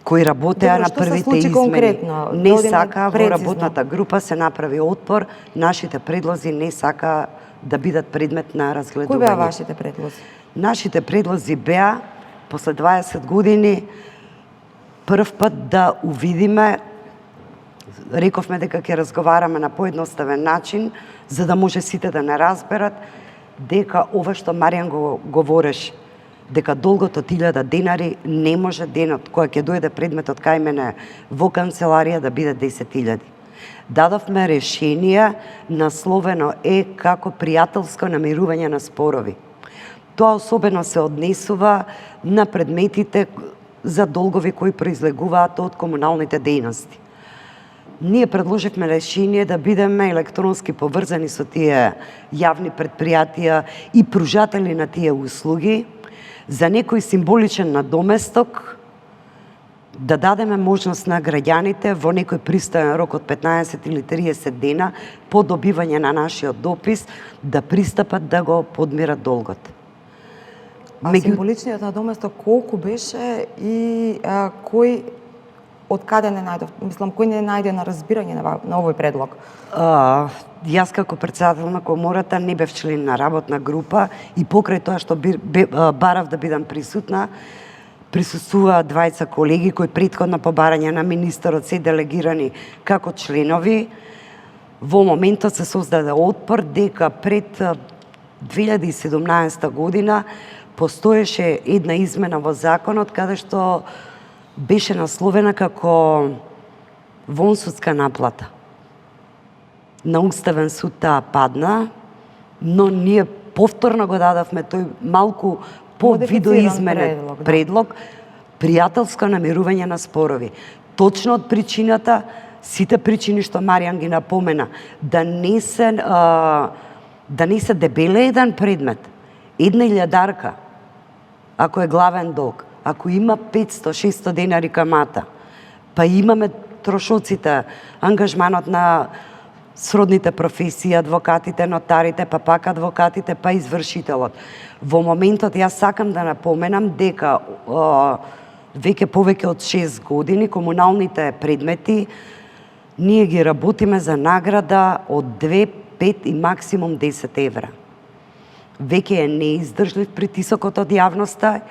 кои работеа на Што се првите случи измени. конкретно? Не Да сака во прецизно. работната група се направи отпор, нашите предлози не сака да бидат предмет на разгледување. Кои беа вашите предлози? Нашите предлози беа после 20 години прв пат да увидиме, рековме дека ќе разговараме на поедноставен начин, за да може сите да не разберат дека ова што Маријан го говореше, дека долгот од 1000 денари не може денот кој ќе дојде предметот кај мене во канцеларија да биде 10.000. Дадовме решение насловено е како пријателско намирување на спорови. Тоа особено се однесува на предметите за долгови кои произлегуваат од комуналните дејности. Ние предложивме решение да бидеме електронски поврзани со тие јавни предпријатија и пружатели на тие услуги, за некој символичен надоместок да дадеме можност на граѓаните во некој пристојен рок од 15 или 30 дена по добивање на нашиот допис да пристапат да го подмират долгот. Символичниот надоместок колку беше и кој од каде не најдов? Мислам, кој не најде на разбирање на овој предлог? Јас како председател на комората не бев член на работна група и покрај тоа што барав да бидам присутна, присуствуваа двајца колеги кои претходно по барање на министерот се делегирани како членови. Во моментот се создаде отпор дека пред 2017 година постоеше една измена во законот каде што беше насловена како вонсудска наплата. На Уставен суд таа падна, но ние повторно го дадавме тој малку по-видоизменет предлог, пријателско намирување на спорови. Точно од причината, сите причини што Маријан ги напомена, да не се дебеле еден предмет, една илјадарка, ако е главен долг, ако има 500-600 денари камата, па имаме трошоците, ангажманот на сродните професии, адвокатите, нотарите, па пак адвокатите, па извршителот. Во моментот јас сакам да напоменам дека веќе повеќе од 6 години комуналните предмети ние ги работиме за награда од 2, 5 и максимум 10 евра. Веќе е неиздржлив притисокот од јавноста